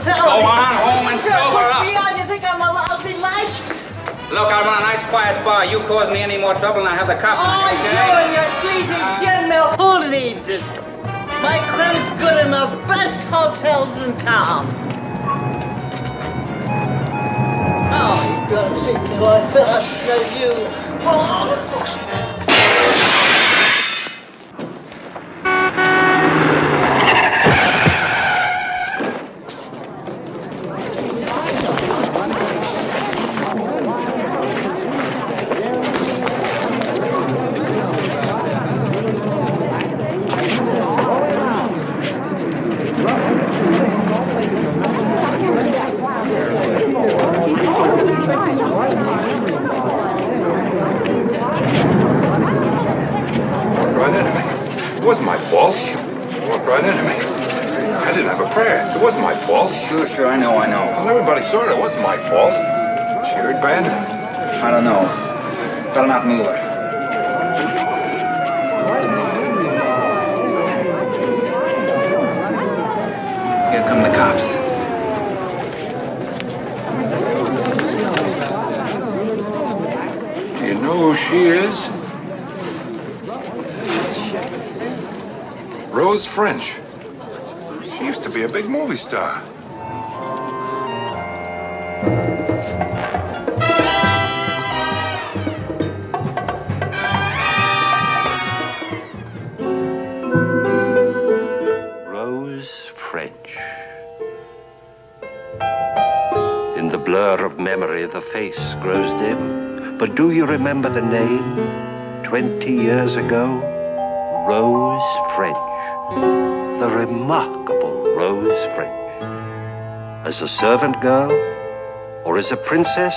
Go on home and sober up. You think I'm a lousy lash? Look, I run a nice quiet bar. You cause me any more trouble and I have the cops on you, okay? You and your sleazy gin mill. Who needs it? My credit's good in the best hotels in town. Oh, you gotta treat me like that, says you. Oh. It wasn't my fault. You walked right into me. I didn't have a prayer. It wasn't my fault. Sure, I know. Well, everybody saw it. It wasn't my fault. She hurt bad? I don't know. Better not move her. Here come the cops. Do you know who she is? Rose French. She used to be a big movie star. Rose French. In the blur of memory, the face grows dim. But do you remember the name? 20 years ago, Rose French. The remarkable Rose French. As a servant girl, or as a princess,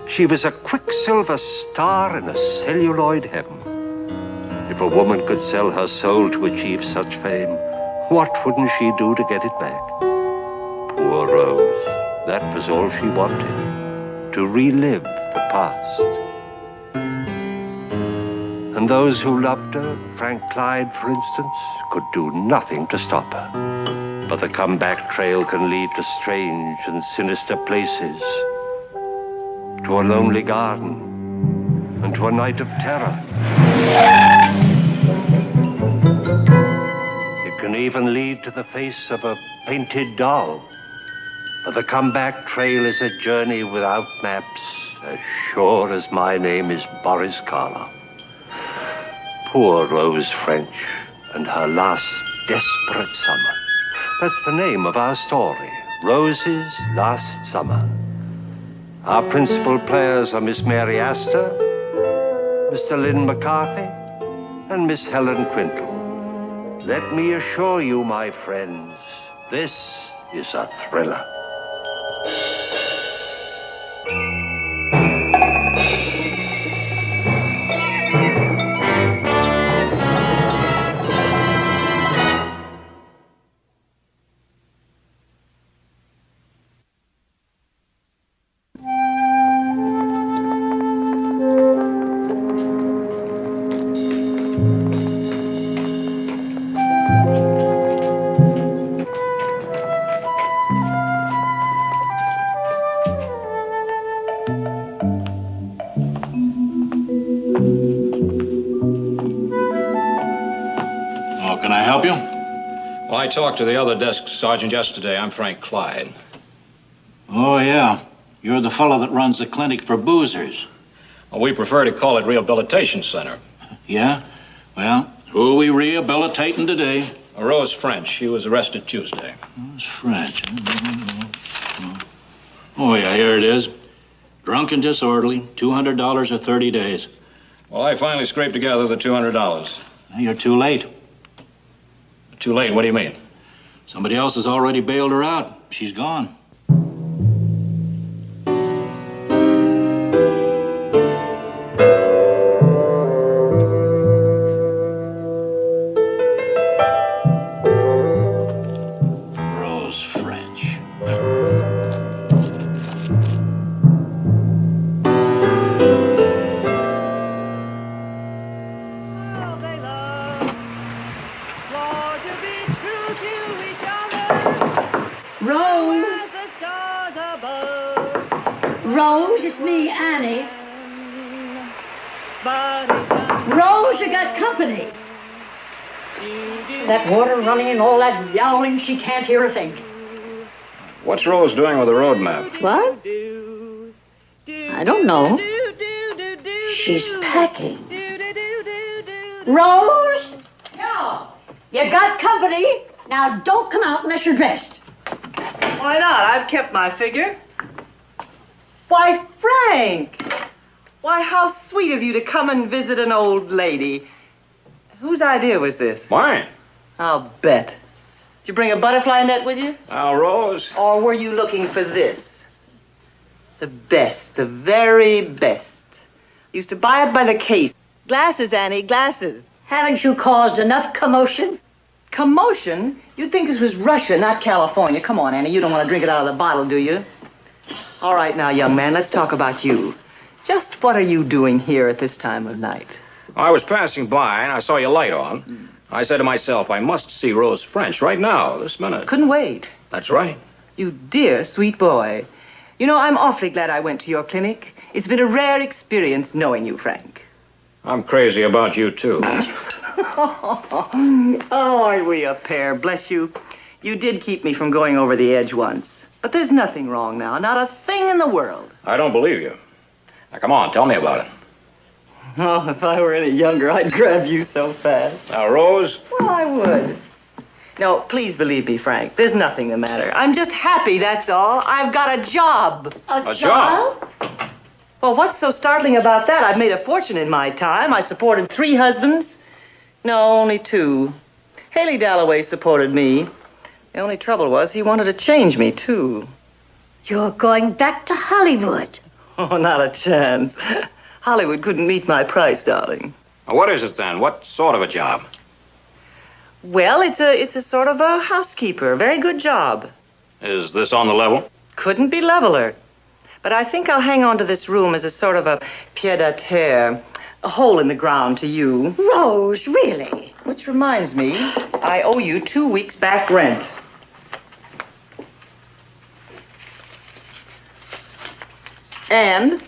she was a quicksilver star in a celluloid heaven. If a woman could sell her soul to achieve such fame, what wouldn't she do to get it back? Poor Rose, that was all she wanted, to relive the past. And those who loved her, Frank Clyde, for instance, could do nothing to stop her. But the comeback trail can lead to strange and sinister places, to a lonely garden, and to a night of terror. It can even lead to the face of a painted doll. But the comeback trail is a journey without maps, as sure as my name is Boris Karloff. Poor Rose French and her last desperate summer. That's the name of our story, Rose's Last Summer. Our principal players are Miss Mary Astor, Mr. Lynn McCarthy, and Miss Helen Quintal. Let me assure you, my friends, this is a thriller. I talked to the other desk sergeant yesterday. I'm Frank Clyde. Oh, yeah. You're the fellow that runs the clinic for boozers. Well, we prefer to call it Rehabilitation Center. Yeah? Well, who are we rehabilitating today? Rose French. She was arrested Tuesday. Rose French. Oh, yeah, here it is. Drunk and disorderly, $200 or 30 days. Well, I finally scraped together the $200. You're too late. Too late? What do you mean? Somebody else has already bailed her out. She's gone. Rose French. Rose. Rose, it's me, Annie. Rose, you got company. That water running and all that yowling, she can't hear a thing. What's Rose doing with the road map? What? I don't know. She's packing. Rose? Yeah. You got company. Now don't come out unless you're dressed. Why not? I've kept my figure. Why, Frank! Why, how sweet of you to come and visit an old lady. Whose idea was this? Mine. I'll bet. Did you bring a butterfly net with you? Now, Rose. Or were you looking for this? The best, the very best. Used to buy it by the case. Glasses, Annie, glasses. Haven't you caused enough commotion? Commotion? You'd think this was Russia, not California. Come on, Annie, you don't want to drink it out of the bottle, do you? All right, now, young man, let's talk about you. Just what are you doing here at this time of night? I was passing by and I saw your light on. I said to myself, I must see Rose French right now, this minute. Couldn't wait. That's right. You dear, sweet boy. You know, I'm awfully glad I went to your clinic. It's been a rare experience knowing you, Frank. I'm crazy about you, too. Oh, aren't we a pair? Bless you. You did keep me from going over the edge once. But there's nothing wrong now. Not a thing in the world. I don't believe you. Now, come on, tell me about it. Oh, if I were any younger, I'd grab you so fast. Now, Rose. Well, I would. No, please believe me, Frank. There's nothing the matter. I'm just happy, that's all. I've got a job. A job? Well, what's so startling about that? I've made a fortune in my time. I supported 3 husbands. No, only 2. Haley Dalloway supported me. The only trouble was he wanted to change me, too. You're going back to Hollywood. Oh, not a chance. Hollywood couldn't meet my price, darling. Now, what is it then? What sort of a job? Well, it's a sort of a housekeeper. Very good job. Is this on the level? Couldn't be leveler. But I think I'll hang on to this room as a sort of a pied-à-terre, a hole in the ground to you. Rose, really? Which reminds me, I owe you 2 weeks back rent. And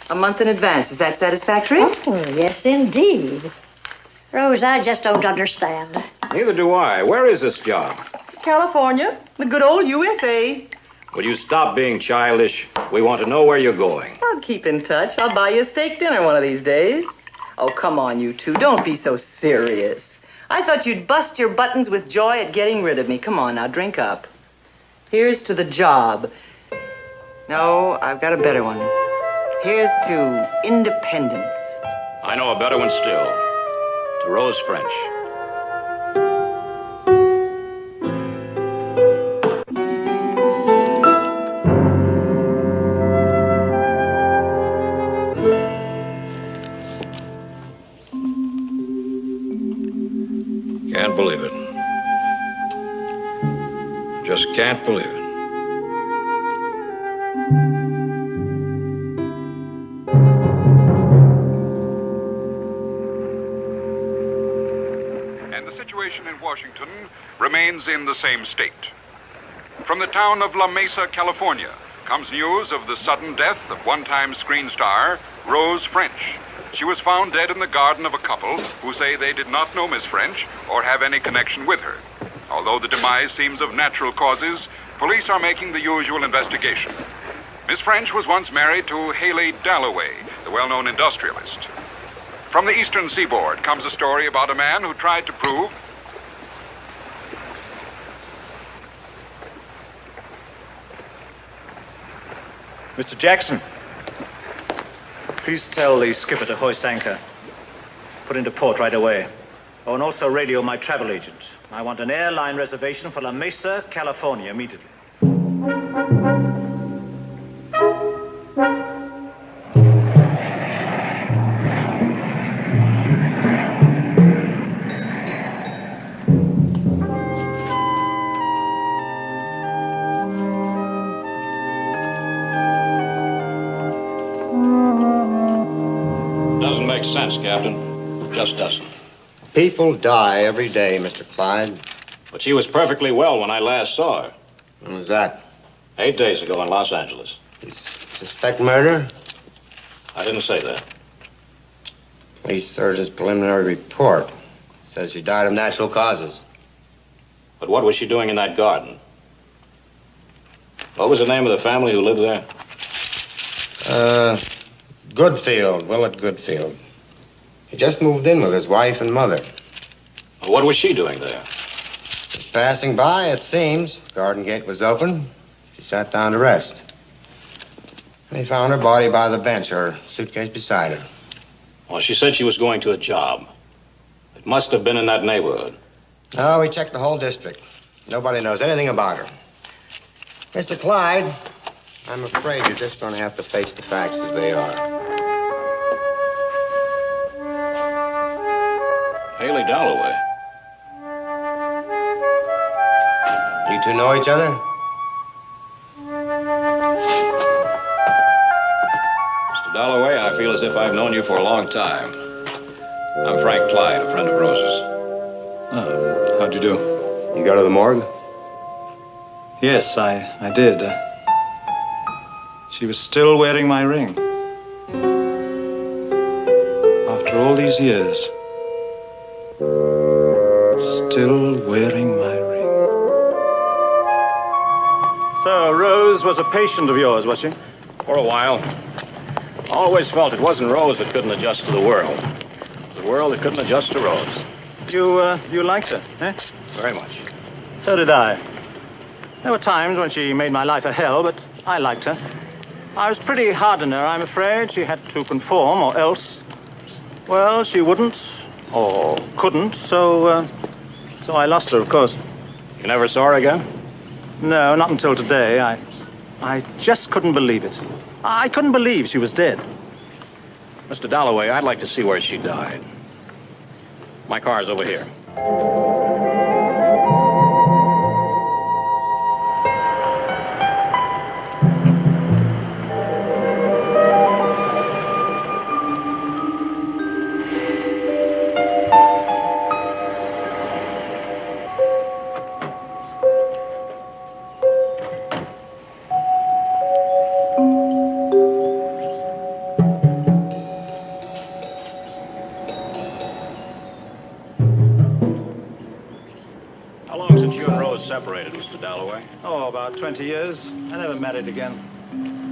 a month in advance. Is that satisfactory? Oh, yes, indeed. Rose, I just don't understand. Neither do I. Where is this job? California, the good old USA. Will you stop being childish? We want to know where you're going. I'll keep in touch. I'll buy you a steak dinner one of these days. Oh, come on, you two. Don't be so serious. I thought you'd bust your buttons with joy at getting rid of me. Come on now, drink up. Here's to the job. No, I've got a better one. Here's to independence. I know a better one still. To Rose French. Can't believe it. Just can't believe it. And the situation in Washington remains in the same state. From the town of La Mesa, California, comes news of the sudden death of one-time screen star Rose French. She was found dead in the garden of a couple who say they did not know Miss French or have any connection with her. Although the demise seems of natural causes, police are making the usual investigation. Miss French was once married to Haley Dalloway, the well-known industrialist. From the eastern seaboard comes a story about a man who tried to prove Mr. Jackson, please tell the skipper to hoist anchor. Put into port right away. Oh, and also radio my travel agent. I want an airline reservation for La Mesa, California, immediately. Doesn't make sense, Captain. It just doesn't. People die every day, Mr. Clyde. But she was perfectly well when I last saw her. When was that? 8 days ago in Los Angeles. You suspect murder? I didn't say that. Police surgeon's preliminary report says she died of natural causes. But what was she doing in that garden? What was the name of the family who lived there? Goodfield, Willett Goodfield. He just moved in with his wife and mother. What was she doing there? Just passing by, it seems. Garden gate was open. She sat down to rest. They found her body by the bench, her suitcase beside her. Well, she said she was going to a job. It must have been in that neighborhood. No, we checked the whole district. Nobody knows anything about her. Mr. Clyde, I'm afraid you're just going to have to face the facts as they are. Haley Dalloway. You two know each other? Mr. Dalloway, I feel as if I've known you for a long time. I'm Frank Clyde, a friend of Rose's. How'd you do? You go to the morgue? Yes, I did. She was still wearing my ring. After all these years, still wearing my ring. So, Rose was a patient of yours, was she? For a while. Always felt it wasn't Rose that couldn't adjust to the world. The world that couldn't adjust to Rose. You liked her, eh? Very much. So did I. There were times when she made my life a hell, but I liked her. I was pretty hard on her, I'm afraid. She had to conform, or else... Well, she wouldn't, or couldn't, so I lost her, of course. You never saw her again? No, not until today. I just couldn't believe it. I couldn't believe she was dead. Mr. Dalloway, I'd like to see where she died. My car's over here. Separated, Mr. Dalloway? Oh, about 20 years. I never married again.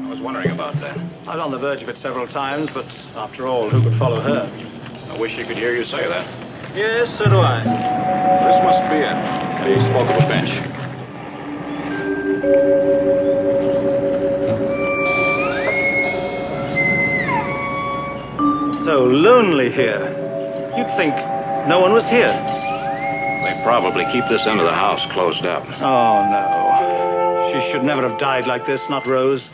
I was wondering about that. I was on the verge of it several times, but after all, who could follow her? I wish you could hear you say that. Yes, so do I. This must be it. He spoke of a bench. So lonely here. You'd think no one was here. They probably keep this end of the house closed up. Oh, no. She should never have died like this, not Rose.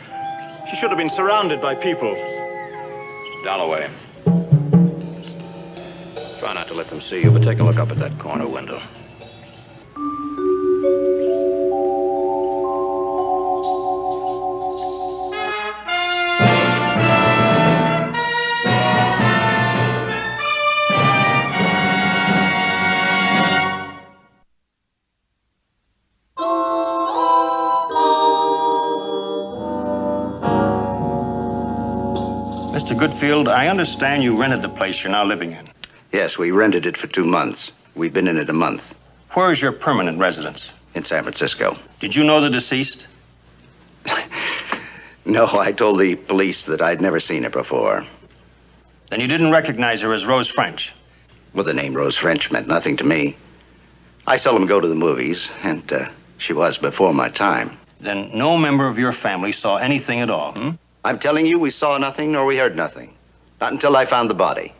She should have been surrounded by people. Mr. Dalloway. Try not to let them see you, but take a look up at that corner window. Mr. Goodfield, I understand you rented the place you're now living in. Yes, we rented it for 2 months. We've been in it a month. Where is your permanent residence? In San Francisco. Did you know the deceased? No, I told the police that I'd never seen her before. Then you didn't recognize her as Rose French? Well, the name Rose French meant nothing to me. I seldom go to the movies, and she was before my time. Then no member of your family saw anything at all, hmm? I'm telling you, we saw nothing nor we heard nothing. Not until I found the body.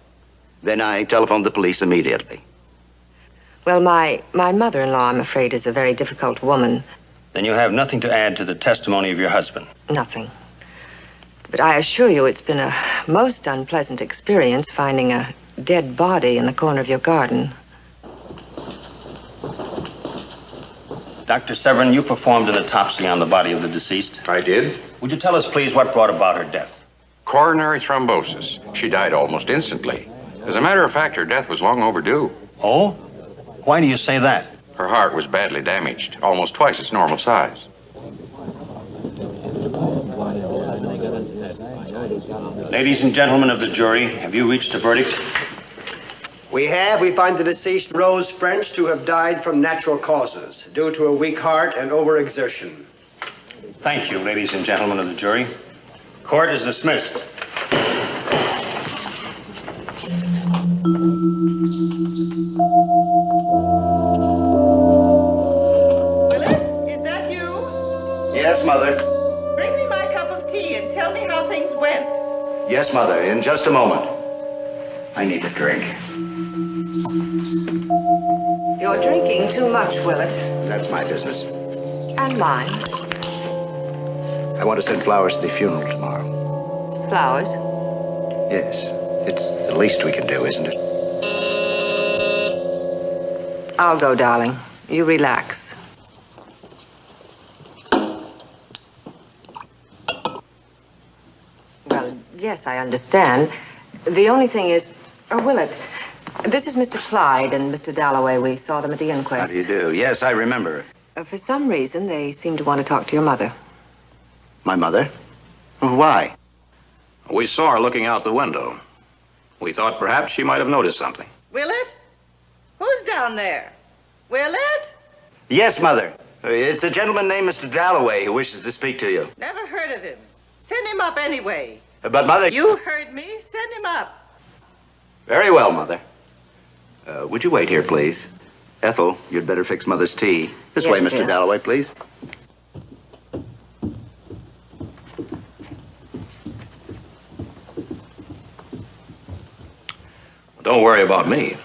Then I telephoned the police immediately. Well, my mother-in-law, I'm afraid, is a very difficult woman. Then you have nothing to add to the testimony of your husband? Nothing. But I assure you it's been a most unpleasant experience finding a dead body in the corner of your garden. Dr. Severin, you performed an autopsy on the body of the deceased. I did. Would you tell us, please, what brought about her death? Coronary thrombosis. She died almost instantly. As a matter of fact, her death was long overdue. Oh? Why do you say that? Her heart was badly damaged, almost twice its normal size. Ladies and gentlemen of the jury, have you reached a verdict? We have. We find the deceased Rose French to have died from natural causes due to a weak heart and overexertion. Thank you, ladies and gentlemen of the jury. Court is dismissed. Willett, is that you? Yes, Mother. Bring me my cup of tea and tell me how things went. Yes, Mother. In just a moment. I need a drink. You're drinking too much, Willett. That's my business. And mine. I want to send flowers to the funeral tomorrow. Flowers? Yes. It's the least we can do, isn't it? I'll go, darling. You relax. Well, yes, I understand. The only thing is... Oh, Willett, this is Mr. Clyde and Mr. Dalloway. We saw them at the inquest. How do you do? Yes, I remember. For some reason, they seem to want to talk to your mother. My mother? Why? We saw her looking out the window. We thought perhaps she might have noticed something. Willett? Who's down there? Willett? Yes, Mother. It's a gentleman named Mr. Dalloway who wishes to speak to you. Never heard of him. Send him up anyway. But, Mother... You heard me. Send him up. Very well, Mother. Would you wait here, please? Ethel, you'd better fix Mother's tea. This Yes, way, Mr. dear. Dalloway, please. Don't worry about me.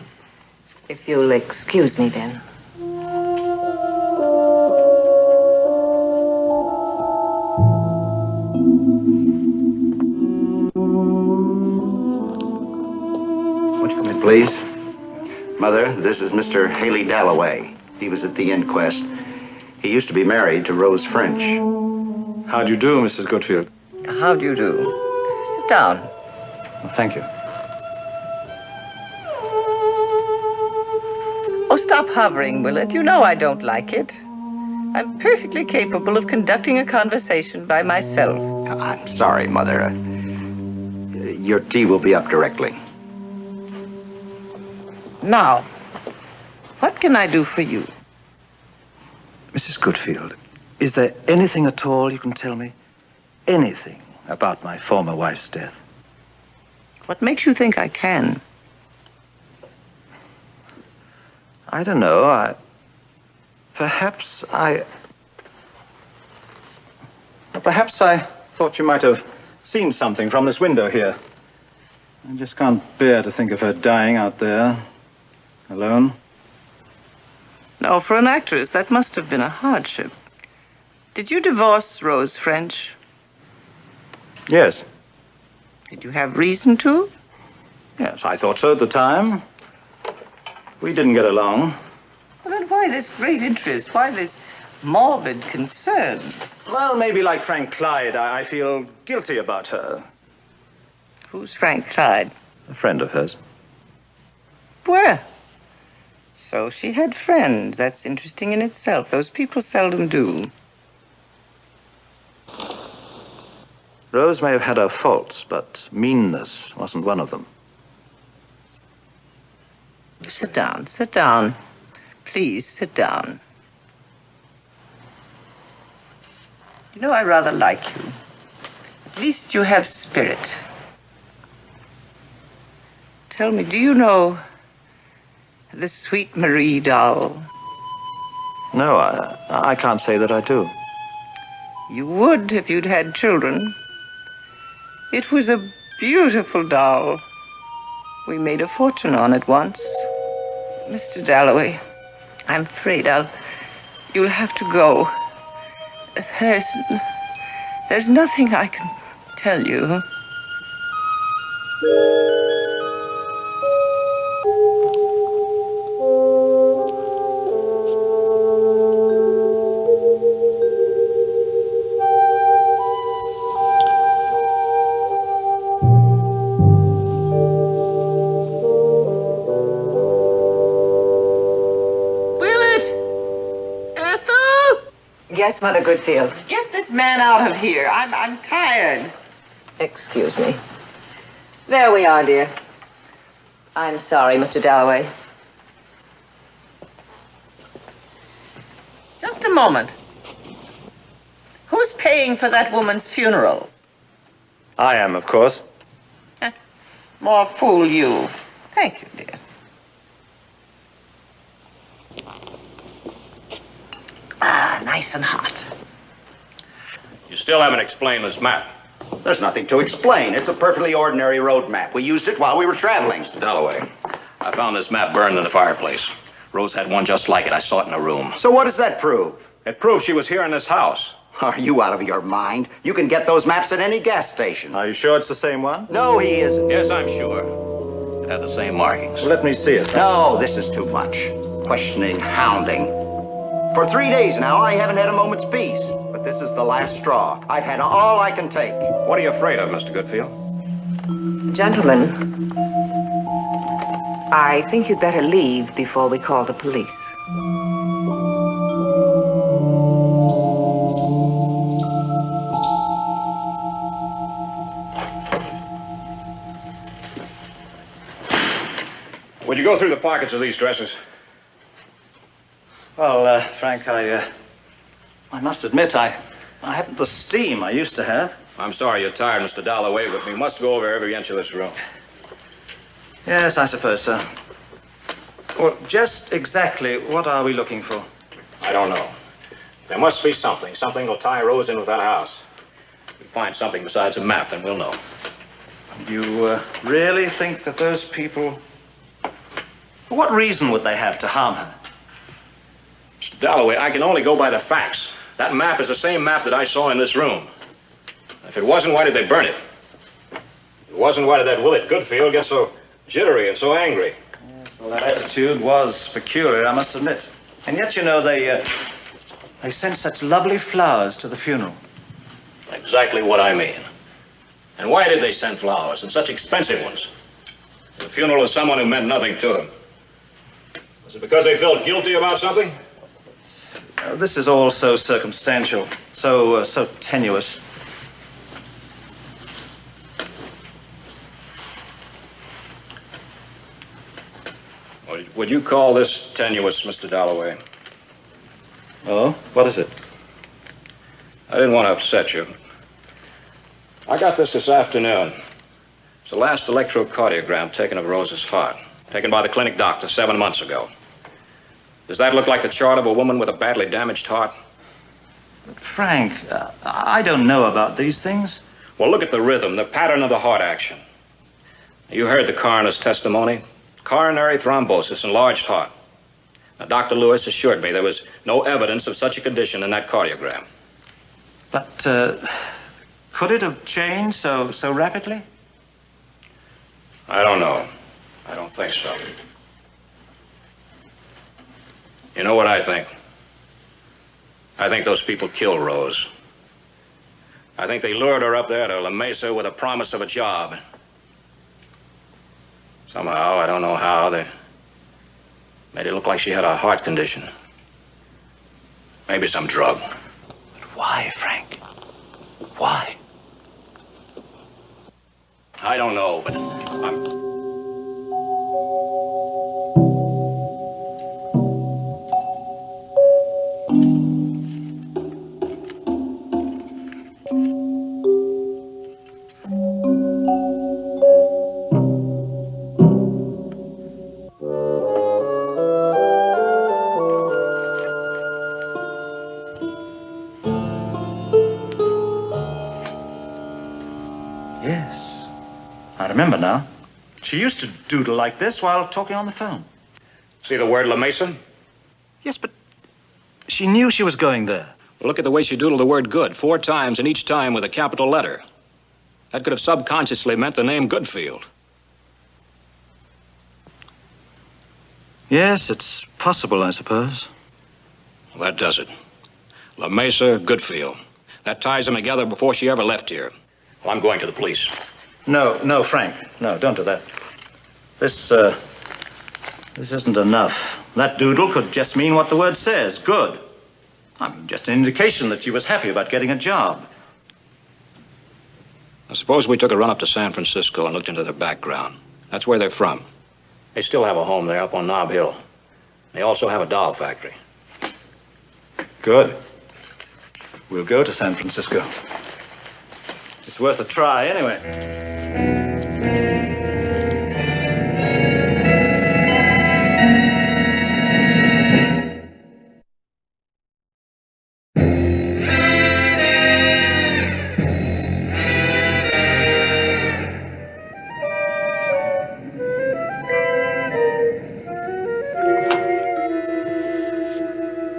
If you'll excuse me, then. Won't you come in, please? Mother, this is Mr. Haley Dalloway. He was at the inquest. He used to be married to Rose French. How do you do, Mrs. Goodfield? How do you do? Sit down. Well, thank you. Oh, stop hovering, Willett. You know I don't like it. I'm perfectly capable of conducting a conversation by myself. I'm sorry, Mother. Your tea will be up directly. Now, what can I do for you? Mrs. Goodfield, is there anything at all you can tell me? Anything about my former wife's death? What makes you think I can? I don't know. Perhaps I thought you might have seen something from this window here. I just can't bear to think of her dying out there, alone. No, for an actress, that must have been a hardship. Did you divorce Rose French? Yes. Did you have reason to? Yes, I thought so at the time. We didn't get along. Well, then why this great interest? Why this morbid concern? Well, maybe like Frank Clyde, I feel guilty about her. Who's Frank Clyde? A friend of hers. Well, so she had friends. That's interesting in itself. Those people seldom do. Rose may have had her faults, but meanness wasn't one of them. Sit down, sit down. Please, sit down. You know, I rather like you. At least you have spirit. Tell me, do you know the Sweet Marie doll? No, I can't say that I do. You would if you'd had children. It was a beautiful doll. We made a fortune on it once. Mr. Dalloway, I'm afraid you'll have to go. There's nothing I can tell you. Yes, Mother Goodfield. Get this man out of here. I'm tired. Excuse me. There we are, dear. I'm sorry, Mr. Dalloway. Just a moment. Who's paying for that woman's funeral? I am, of course. More fool you. Thank you, dear. Ah, nice and hot. You still haven't explained this map. There's nothing to explain. It's a perfectly ordinary road map. We used it while we were traveling. Mr. Dalloway, I found this map burned in the fireplace. Rose had one just like it. I saw it in a room. So what does that prove? It proves she was here in this house. Are you out of your mind? You can get those maps at any gas station. Are you sure it's the same one? No, he isn't. Yes, I'm sure. It had the same markings. Well, let me see it. No, this is too much. Questioning, hounding. For 3 days now, I haven't had a moment's peace. But this is the last straw. I've had all I can take. What are you afraid of, Mr. Goodfield? Gentlemen, I think you'd better leave before we call the police. Would you go through the pockets of these dresses? Well, Frank, I must admit, I haven't the steam I used to have. I'm sorry you're tired, Mr. Dalloway, but we must go over every inch of this room. Yes, I suppose so. Well, just exactly what are we looking for? I don't know. There must be something. Something will tie Rose in with that house. If we find something besides a map, then we'll know. You really think that those people... What reason would they have to harm her? Mr. Dalloway, I can only go by the facts. That map is the same map that I saw in this room. If it wasn't, why did they burn it? If it wasn't, why did that Willett Goodfield get so jittery and so angry? Yes, well, that attitude was peculiar, I must admit. And yet, you know, they sent such lovely flowers to the funeral. Exactly what I mean. And why did they send flowers, and such expensive ones? The funeral of someone who meant nothing to them. Was it because they felt guilty about something? This is all so circumstantial, so tenuous. Would you call this tenuous, Mr. Dalloway? Oh, what is it? I didn't want to upset you. I got this afternoon. It's the last electrocardiogram taken of Rose's heart, taken by the clinic doctor 7 months ago. Does that look like the chart of a woman with a badly damaged heart? Frank, I don't know about these things. Well, look at the rhythm, the pattern of the heart action. You heard the coroner's testimony. Coronary thrombosis, enlarged heart. Now, Dr. Lewis assured me there was no evidence of such a condition in that cardiogram. But, could it have changed so rapidly? I don't know. I don't think so. You know what I think? I think those people killed Rose. I think they lured her up there to La Mesa with a promise of a job. Somehow, I don't know how, they made it look like she had a heart condition. Maybe some drug. But why, Frank? Why? I don't know, but I'm... Yes. I remember now. She used to doodle like this while talking on the phone. See the word La Mesa? Yes, but she knew she was going there. Well, look at the way she doodled the word good 4 times, and each time with a capital letter. That could have subconsciously meant the name Goodfield. Yes, it's possible, I suppose. Well, that does it. La Mesa, Goodfield. That ties them together before she ever left here. Well, I'm going to the police. No, Frank. No, don't do that. This isn't enough. That doodle could just mean what the word says. Good. I mean, just an indication that she was happy about getting a job. I suppose we took a run up to San Francisco and looked into their background. That's where they're from. They still have a home there up on Nob Hill. They also have a doll factory. Good. We'll go to San Francisco. It's worth a try, anyway.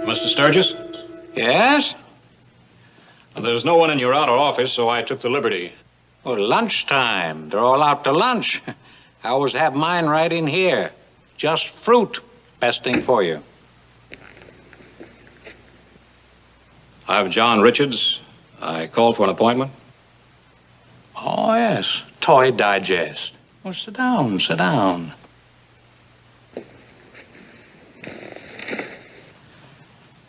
Mr. Sturgis? Yes? There's no one in your outer office, so I took the liberty. Oh, lunchtime. They're all out to lunch. I always have mine right in here. Just fruit. Best thing for you. I'm John Richards. I called for an appointment. Oh, yes. Toy Digest. Oh, sit down, sit down.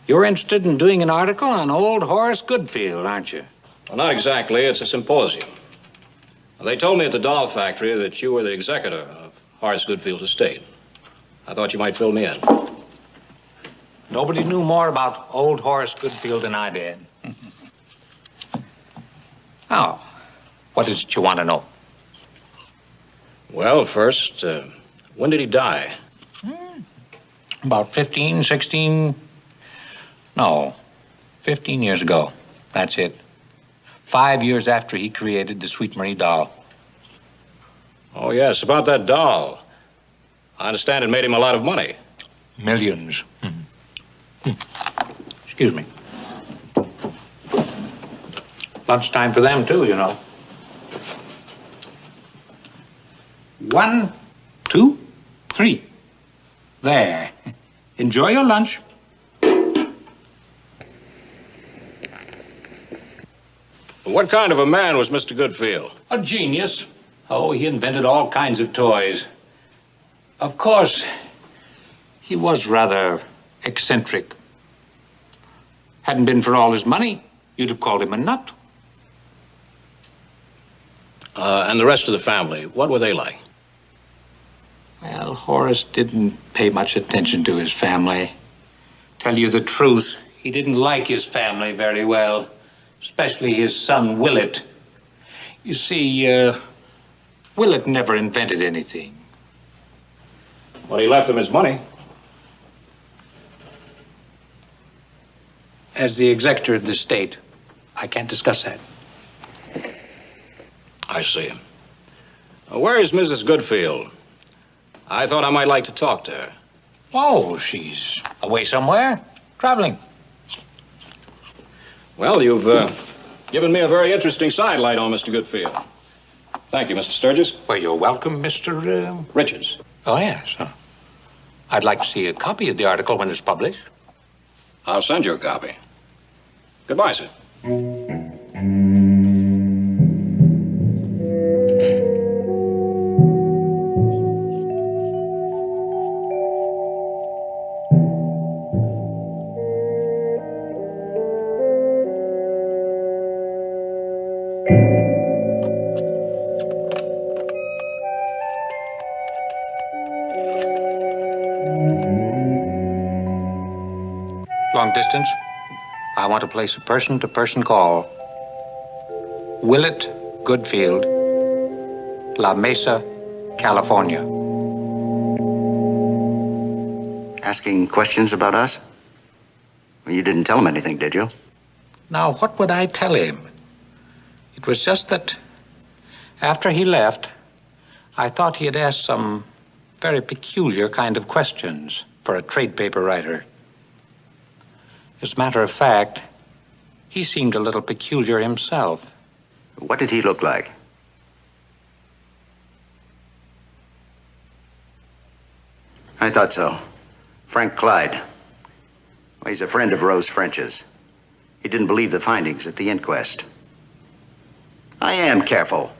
You're interested in doing an article on old Horace Goodfield, aren't you? Well, not exactly. It's a symposium. They told me at the doll factory that you were the executor of Horace Goodfield's estate. I thought you might fill me in. Nobody knew more about old Horace Goodfield than I did. Now, what is it you want to know? Well, first, when did he die? About 15 years ago. That's it. 5 years after he created the Sweet Marie doll. Oh, yes, about that doll. I understand it made him a lot of money. Millions. Excuse me. Lunchtime for them, too, you know. 1, 2, 3. There. Enjoy your lunch. What kind of a man was Mr. Goodfield? A genius. Oh, he invented all kinds of toys. Of course, he was rather eccentric. Hadn't been for all his money, you'd have called him a nut. And the rest of the family, what were they like? Well, Horace didn't pay much attention to his family. Tell you the truth, he didn't like his family very well, especially his son, Willett. You see, Willett never invented anything. Well, he left them his money. As the executor of the estate, I can't discuss that. I see. Where is Mrs. Goodfield? I thought I might like to talk to her. Oh, she's away somewhere, traveling. Well, you've given me a very interesting sidelight on Mr. Goodfield. Thank you, Mr. Sturgis. Well, you're welcome, Mr. Richards. Oh, yes. I'd like to see a copy of the article when it's published. I'll send you a copy. Goodbye, sir. Long distance. I want to place a person-to-person call. Willett Goodfield, La Mesa, California. Asking questions about us? Well, you didn't tell him anything, did you? Now, what would I tell him? It was just that after he left, I thought he had asked some very peculiar kind of questions for a trade paper writer. As a matter of fact, he seemed a little peculiar himself. What did he look like? I thought so. Frank Clyde. Well, he's a friend of Rose French's. He didn't believe the findings at the inquest. I am careful.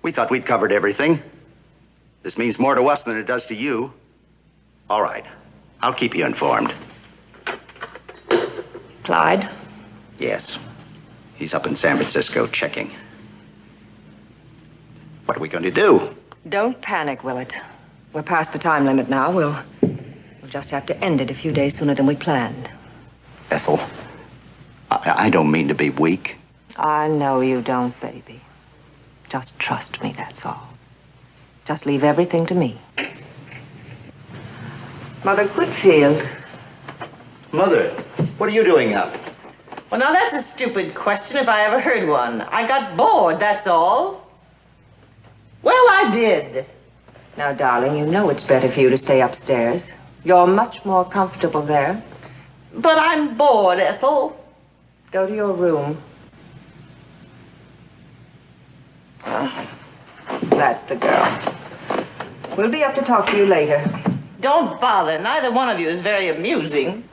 We thought we'd covered everything. This means more to us than it does to you. All right. I'll keep you informed. Clyde? Yes. He's up in San Francisco checking. What are we going to do? Don't panic, Willett. We're past the time limit now. We'll just have to end it a few days sooner than we planned. Ethel, I don't mean to be weak. I know you don't, baby. Just trust me, that's all. Just leave everything to me. Mother Goodfield. Mother, what are you doing up? Well, now that's a stupid question if I ever heard one. I got bored, that's all. Well, I did. Now, darling, you know it's better for you to stay upstairs. You're much more comfortable there. But I'm bored, Ethel. Go to your room. That's the girl. We'll be up to talk to you later. Don't bother. Neither one of you is very amusing.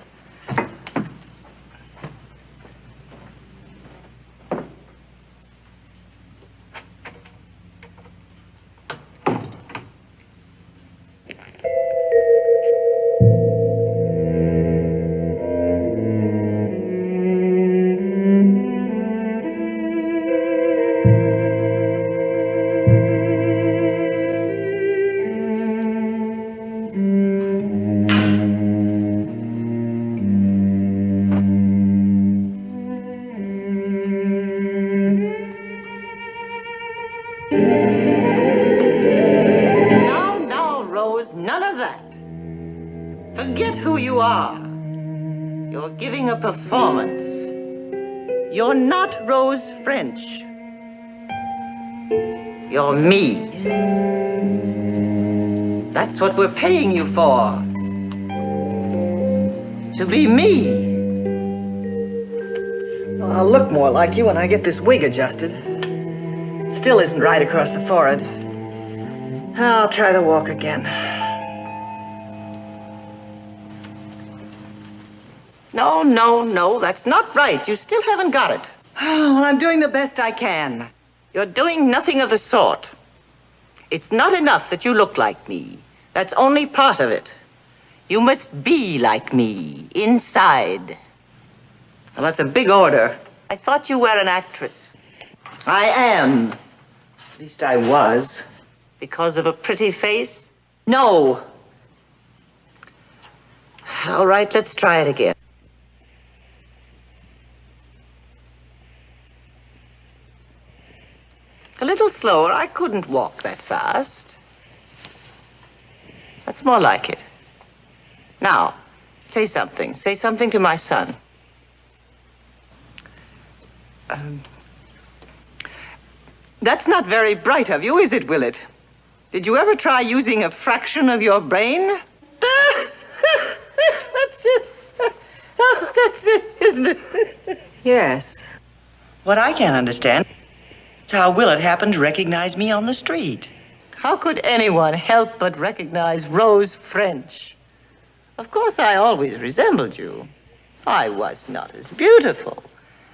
Now, Rose, none of that. Forget who you are. You're giving a performance. You're not Rose French. You're me. That's what we're paying you for. To be me. Well, I'll look more like you when I get this wig adjusted. Still isn't right across the forehead. I'll try the walk again. No, that's not right. You still haven't got it. Oh, well, I'm doing the best I can. You're doing nothing of the sort. It's not enough that you look like me. That's only part of it. You must be like me, inside. Well, that's a big order. I thought you were an actress. I am. At least I was. Because of a pretty face? No. All right, let's try it again. A little slower. I couldn't walk that fast. That's more like it. Now, say something. Say something to my son. That's not very bright of you, is it, Willett? Did you ever try using a fraction of your brain? That's it. Oh, that's it, isn't it? Yes. What I can't understand is how Willett happened to recognize me on the street. How could anyone help but recognize Rose French? Of course, I always resembled you. I was not as beautiful,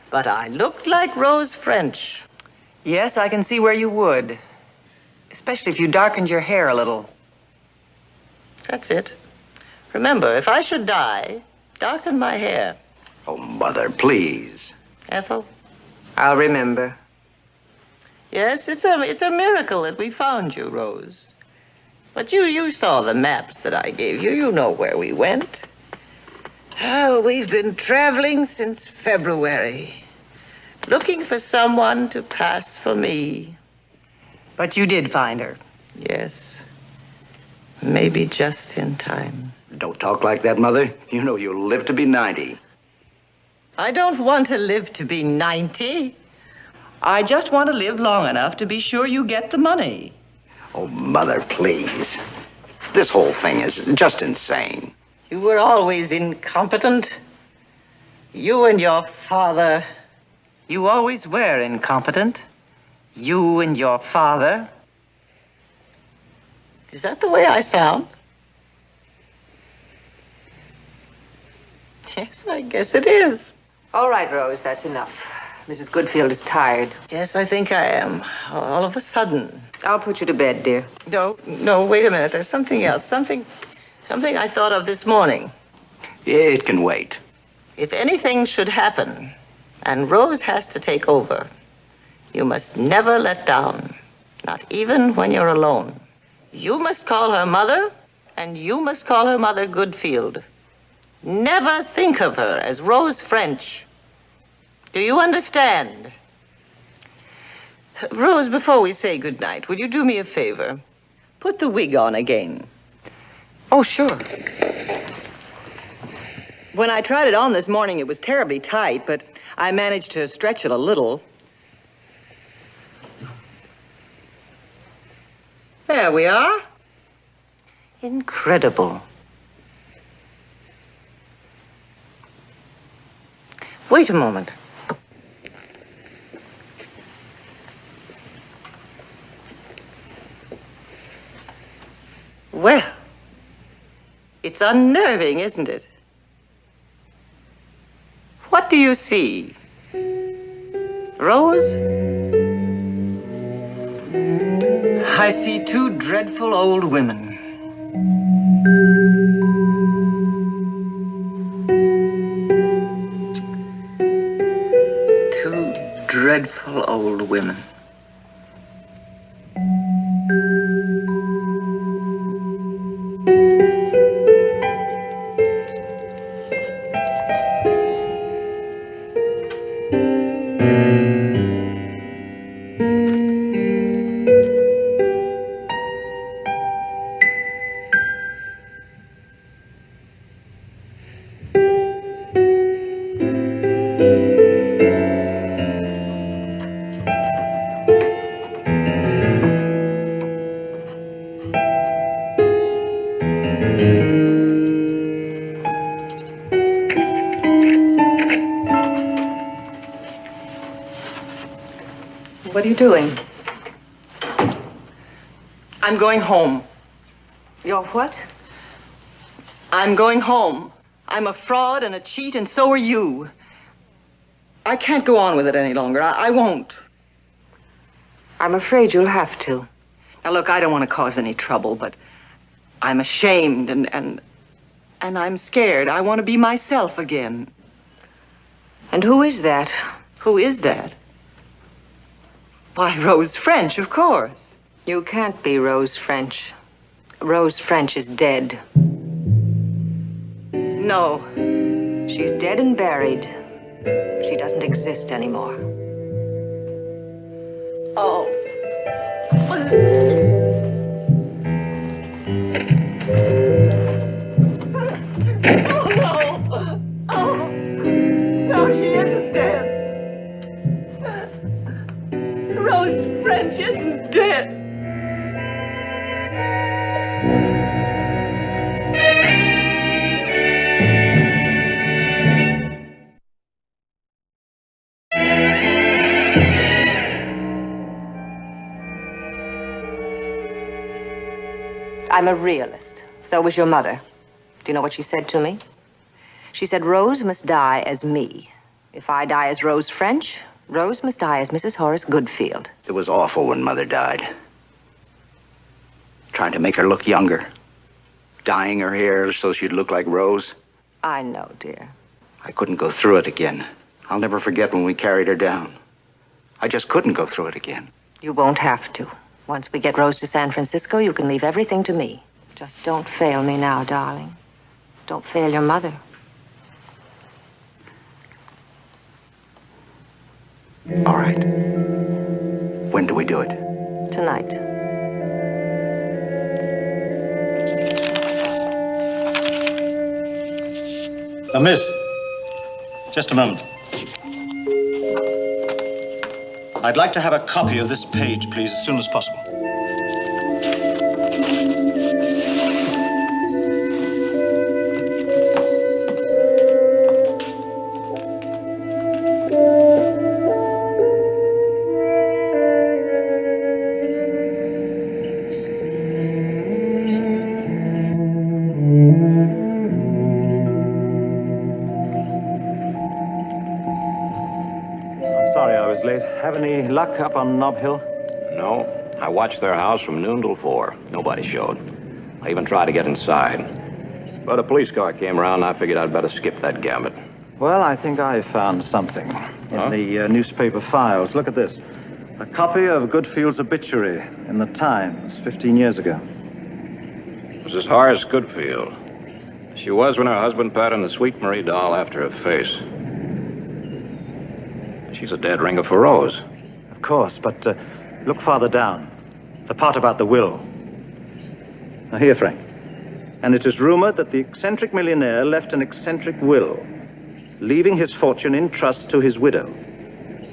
but I looked like Rose French. Yes, I can see where you would. Especially if you darkened your hair a little. That's it. Remember, if I should die, darken my hair. Oh, Mother, please. Ethel? I'll remember. Yes, it's a miracle that we found you, Rose. But you saw the maps that I gave you. You know where we went. Oh, we've been traveling since February, looking for someone to pass for me. But you did find her. Yes. Maybe just in time. Don't talk like that, Mother. You know you'll live to be 90. I don't want to live to be 90. I just want to live long enough to be sure you get the money. Oh, Mother, please. This whole thing is just insane. You were always incompetent. You and your father. You always were incompetent. You and your father. Is that the way I sound? Yes, I guess it is. All right, Rose, that's enough. Mrs. Goodfield is tired. Yes, I think I am. All of a sudden. I'll put you to bed, dear. No, wait a minute. There's something else. Something I thought of this morning. It can wait. If anything should happen and Rose has to take over, you must never let down, not even when you're alone. You must call her mother, and you must call her mother Goodfield. Never think of her as Rose French. Do you understand? Rose, before we say goodnight, will you do me a favor? Put the wig on again. Oh, sure. When I tried it on this morning, it was terribly tight, but I managed to stretch it a little. There we are. Incredible. Wait a moment. Well, it's unnerving, isn't it? What do you see? Rose? I see two dreadful old women. Two dreadful old women. What are you doing? I'm going home. You're what? I'm going home. I'm a fraud and a cheat, and so are you. I can't go on with it any longer. I won't. I'm afraid you'll have to. Now, look, I don't want to cause any trouble, but I'm ashamed and I'm scared. I want to be myself again. And who is that? Who is that? Why, Rose French, of course. You can't be Rose French. Rose French is dead. No. She's dead and buried. She doesn't exist anymore. Oh. Oh, no. Oh. No, she isn't dead. Rose French isn't dead. I'm a realist. So was your mother. Do you know what she said to me? She said Rose must die as me. If I die as Rose French, Rose must die as Mrs. Horace Goodfield. It was awful when Mother died. Trying to make her look younger. Dyeing her hair so she'd look like Rose. I know, dear. I couldn't go through it again. I'll never forget when we carried her down. I just couldn't go through it again. You won't have to. Once we get Rose to San Francisco, you can leave everything to me. Just don't fail me now, darling. Don't fail your mother. All right. When do we do it? Tonight. Miss, just a moment. I'd like to have a copy of this page, please, as soon as possible. Have any luck up on Nob Hill? No. I watched their house from noon till 4. Nobody showed. I even tried to get inside. But a police car came around and I figured I'd better skip that gambit. Well, I think I found something in the newspaper files. Look at this. A copy of Goodfield's obituary in the Times 15 years ago. Mrs. Horace Goodfield. She was when her husband patterned the Sweet Marie doll after her face. She's a dead ringer for Rose. Of course, but look farther down. The part about the will. Now, here, Frank. And it is rumored that the eccentric millionaire left an eccentric will, leaving his fortune in trust to his widow.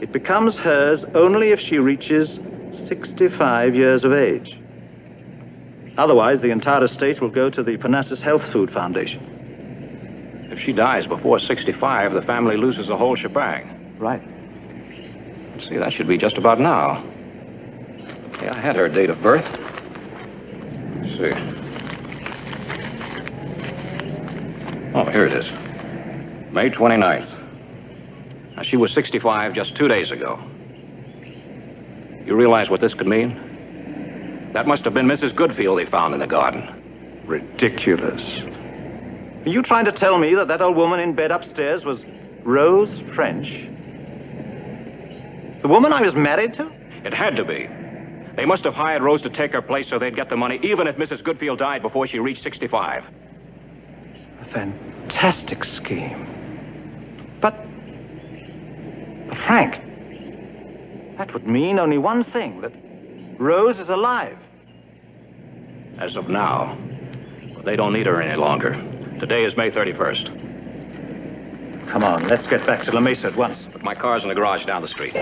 It becomes hers only if she reaches 65 years of age. Otherwise, the entire estate will go to the Parnassus Health Food Foundation. If she dies before 65, the family loses the whole shebang. Right. See, that should be just about now. Yeah, I had her date of birth. Let's see. Oh, here it is. May 29th. Now, she was 65 just 2 days ago. You realize what this could mean? That must have been Mrs. Goodfield they found in the garden. Ridiculous. Are you trying to tell me that old woman in bed upstairs was Rose French? The woman I was married to? It had to be. They must have hired Rose to take her place so they'd get the money, even if Mrs. Goodfield died before she reached 65. A fantastic scheme. But Frank, that would mean only one thing, that Rose is alive. As of now. But they don't need her any longer. Today is May 31st. Come on, let's get back to La Mesa at once. But my car's in the garage down the street.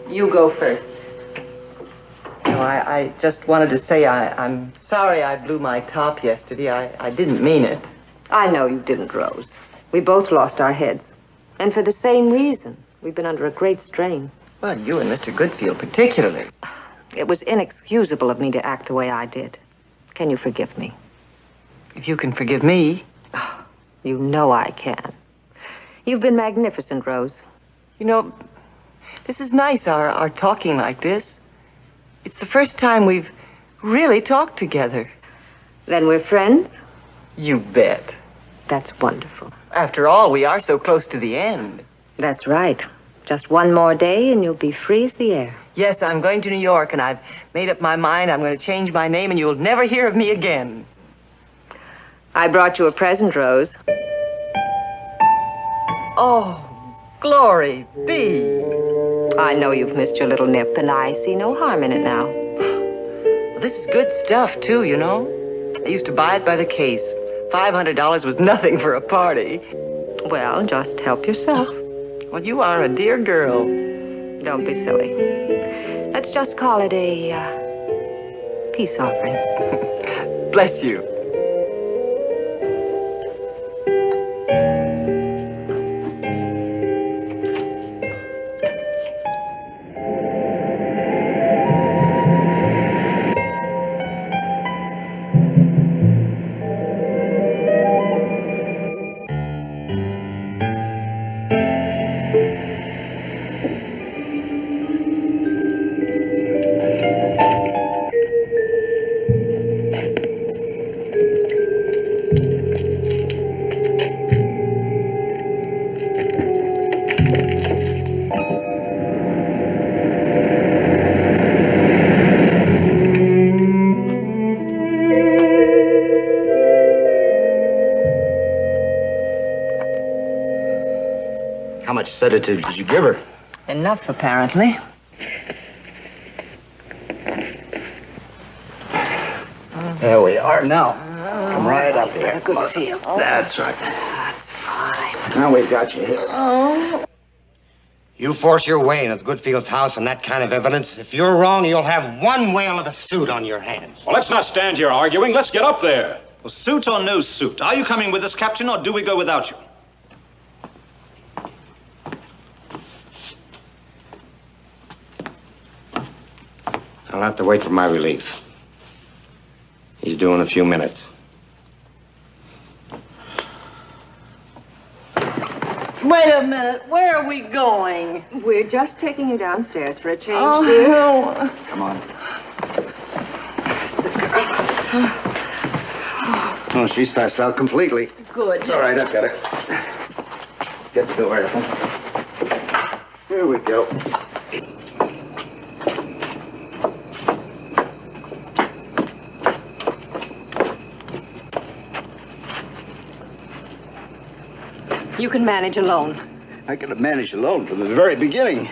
You go first. You know, I just wanted to say I'm sorry I blew my top yesterday. I didn't mean it. I know you didn't, Rose. We both lost our heads. And for the same reason. We've been under a great strain. Well, you and Mr. Goodfield particularly. It was inexcusable of me to act the way I did. Can you forgive me? If you can forgive me. You know I can. You've been magnificent, Rose. You know, this is nice, our talking like this. It's the first time we've really talked together. Then we're friends? You bet. That's wonderful. After all, we are so close to the end. That's right. Just one more day and you'll be free as the air. Yes, I'm going to New York and I've made up my mind I'm going to change my name and you'll never hear of me again. I brought you a present, Rose. Oh, glory be. I know you've missed your little nip, and I see no harm in it now. Well, this is good stuff, too, you know. I used to buy it by the case. $500 was nothing for a party. Well, just help yourself. Well, you are a dear girl. Don't be silly. Let's just call it a peace offering. Bless you. How much sedative did you give her? Enough, apparently. There we are now. Come right up here. Goodfield. That's right. That's fine. Now we've got you here. Oh. You force your way into the Goodfield's house on that kind of evidence. If you're wrong, you'll have one whale of a suit on your hands. Well, let's not stand here arguing. Let's get up there. Well, suit or no suit, are you coming with us, Captain, or do we go without you? I'll have to wait for my relief. He's due in a few minutes. Wait a minute. Where are we going? We're just taking you downstairs for a change, Oh, dear. no. Come on. Oh, she's passed out completely. Good. It's all right, I've got her. Get the door, Ethel. Here we go. You can manage alone. I could have managed alone from the very beginning.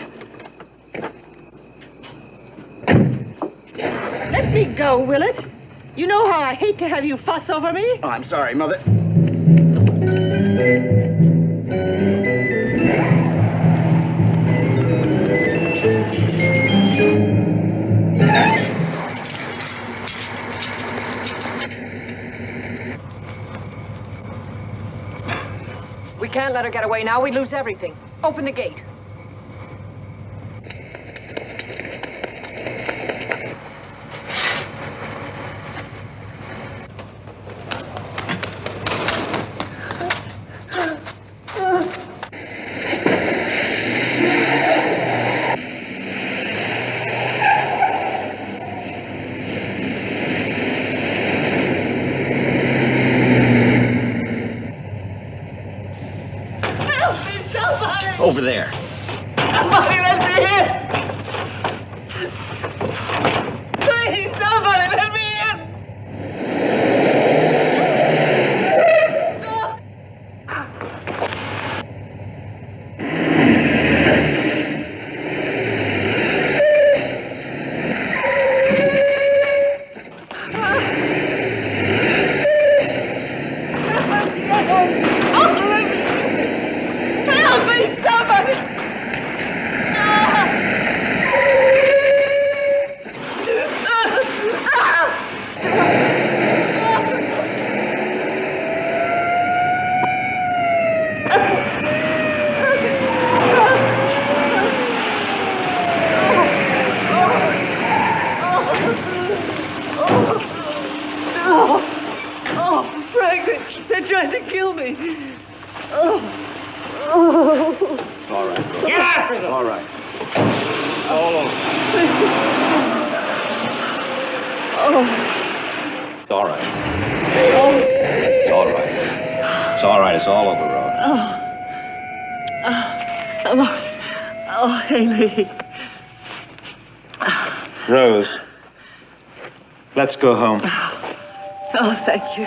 Let me go, will it? You know how I hate to have you fuss over me. Oh, I'm sorry, Mother. We can't let her get away now. We lose everything. Open the gate. Over there. Somebody let me in! Please, somebody let me in! Help me, somebody! Oh, Frank, they're trying to kill me. Oh. All right. Get after them! All right. All over. It's all right. It's all right. It's all right. It's all over, Rose. Oh, Haley. Rose, let's go home. Oh, thank you.